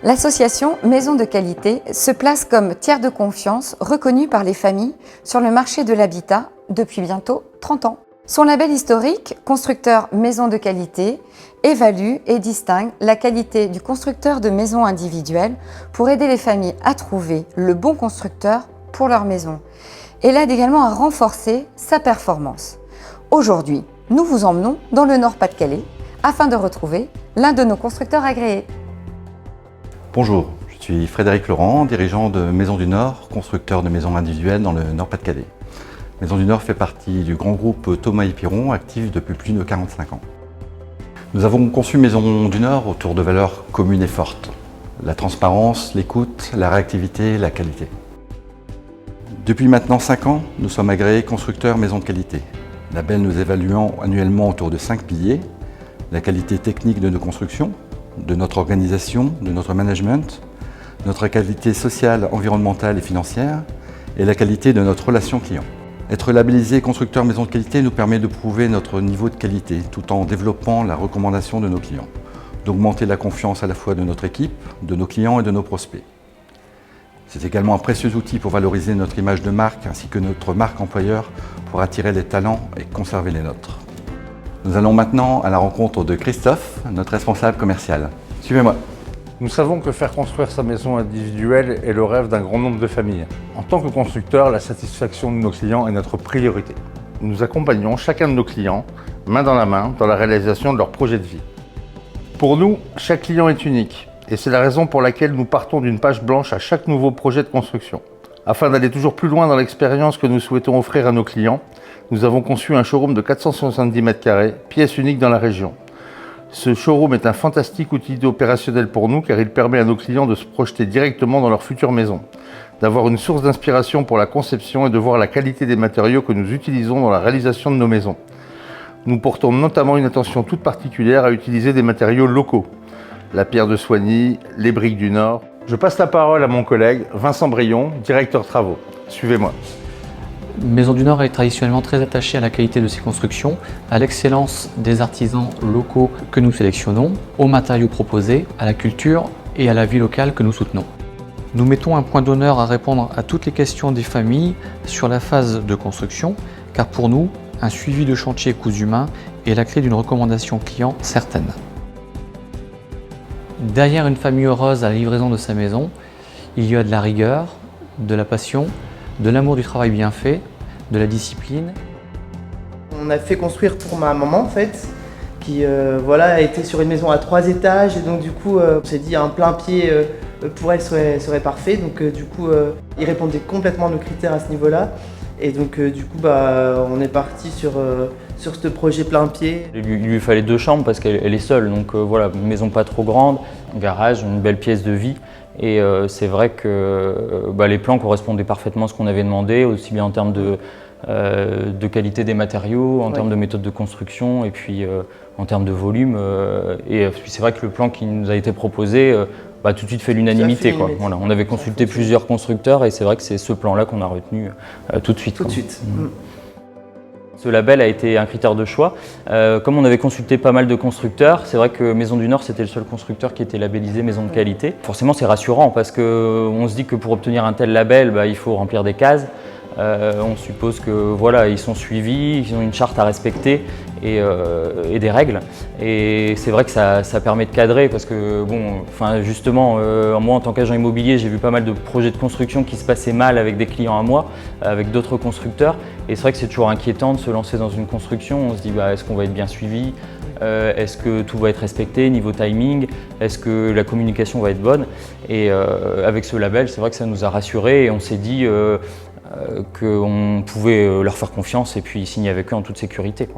L'association Maison de Qualité se place comme tiers de confiance reconnu par les familles sur le marché de l'habitat depuis bientôt 30 ans. Son label historique, constructeur Maison de Qualité, évalue et distingue la qualité du constructeur de maisons individuelles pour aider les familles à trouver le bon constructeur pour leur maison et l'aide également à renforcer sa performance. Aujourd'hui, nous vous emmenons dans le Nord-Pas-de-Calais afin de retrouver l'un de nos constructeurs agréés. Bonjour, je suis Frédéric Laurent, dirigeant de Maison du Nord, constructeur de maisons individuelles dans le Nord-Pas-de-Calais. Maison du Nord fait partie du grand groupe Thomas & Piron, actif depuis plus de 45 ans. Nous avons conçu Maison du Nord autour de valeurs communes et fortes. La transparence, l'écoute, la réactivité, la qualité. Depuis maintenant 5 ans, nous sommes agréés constructeurs maison de qualité. Label nous évaluant annuellement autour de 5 piliers. La qualité technique de nos constructions, de notre organisation, de notre management, notre qualité sociale, environnementale et financière, et la qualité de notre relation client. Être labellisé constructeur maison de qualité nous permet de prouver notre niveau de qualité tout en développant la recommandation de nos clients, d'augmenter la confiance à la fois de notre équipe, de nos clients et de nos prospects. C'est également un précieux outil pour valoriser notre image de marque ainsi que notre marque employeur pour attirer les talents et conserver les nôtres. Nous allons maintenant à la rencontre de Christophe, notre responsable commercial. Suivez-moi. Nous savons que faire construire sa maison individuelle est le rêve d'un grand nombre de familles. En tant que constructeur, la satisfaction de nos clients est notre priorité. Nous accompagnons chacun de nos clients, main dans la réalisation de leur projet de vie. Pour nous, chaque client est unique et c'est la raison pour laquelle nous partons d'une page blanche à chaque nouveau projet de construction. Afin d'aller toujours plus loin dans l'expérience que nous souhaitons offrir à nos clients, nous avons conçu un showroom de 470 m², pièce unique dans la région. Ce showroom est un fantastique outil opérationnel pour nous car il permet à nos clients de se projeter directement dans leur future maison, d'avoir une source d'inspiration pour la conception et de voir la qualité des matériaux que nous utilisons dans la réalisation de nos maisons. Nous portons notamment une attention toute particulière à utiliser des matériaux locaux, la pierre de Soigny, les briques du Nord. Je passe la parole à mon collègue Vincent Brion, directeur travaux. Suivez-moi. Maison du Nord est traditionnellement très attachée à la qualité de ses constructions, à l'excellence des artisans locaux que nous sélectionnons, aux matériaux proposés, à la culture et à la vie locale que nous soutenons. Nous mettons un point d'honneur à répondre à toutes les questions des familles sur la phase de construction, car pour nous, un suivi de chantier cousu main est la clé d'une recommandation client certaine. Derrière une famille heureuse à la livraison de sa maison, il y a de la rigueur, de la passion, de l'amour du travail bien fait, de la discipline. On a fait construire pour ma maman en fait, qui était sur une maison à 3 étages et donc du coup on s'est dit un plein pied pour elle serait parfait. Donc il répondait complètement à nos critères à ce niveau-là. Et donc on est parti sur ce projet plein pied. Il lui fallait 2 chambres parce qu'elle est seule, donc une maison pas trop grande, un garage, une belle pièce de vie. Et c'est vrai que les plans correspondaient parfaitement à ce qu'on avait demandé, aussi bien en termes de qualité des matériaux, en termes de méthode de construction et puis en termes de volume. Et c'est vrai que le plan qui nous a été proposé tout de suite fait l'unanimité. Voilà, on avait consulté plusieurs constructeurs et c'est vrai que c'est ce plan-là qu'on a retenu tout de suite. Tout de suite. Ce label a été un critère de choix. Comme on avait consulté pas mal de constructeurs, c'est vrai que Maison du Nord c'était le seul constructeur qui était labellisé maison de qualité. Forcément c'est rassurant parce qu'on se dit que pour obtenir un tel label, il faut remplir des cases. On suppose que ils sont suivis, ils ont une charte à respecter et des règles. Et c'est vrai que ça permet de cadrer parce que moi en tant qu'agent immobilier, j'ai vu pas mal de projets de construction qui se passaient mal avec des clients à moi, avec d'autres constructeurs. Et c'est vrai que c'est toujours inquiétant de se lancer dans une construction. On se dit est-ce qu'on va être bien suivi? Est-ce que tout va être respecté niveau timing? Est-ce que la communication va être bonne? Et avec ce label, c'est vrai que ça nous a rassurés et on s'est dit qu'on pouvait leur faire confiance et puis signer avec eux en toute sécurité.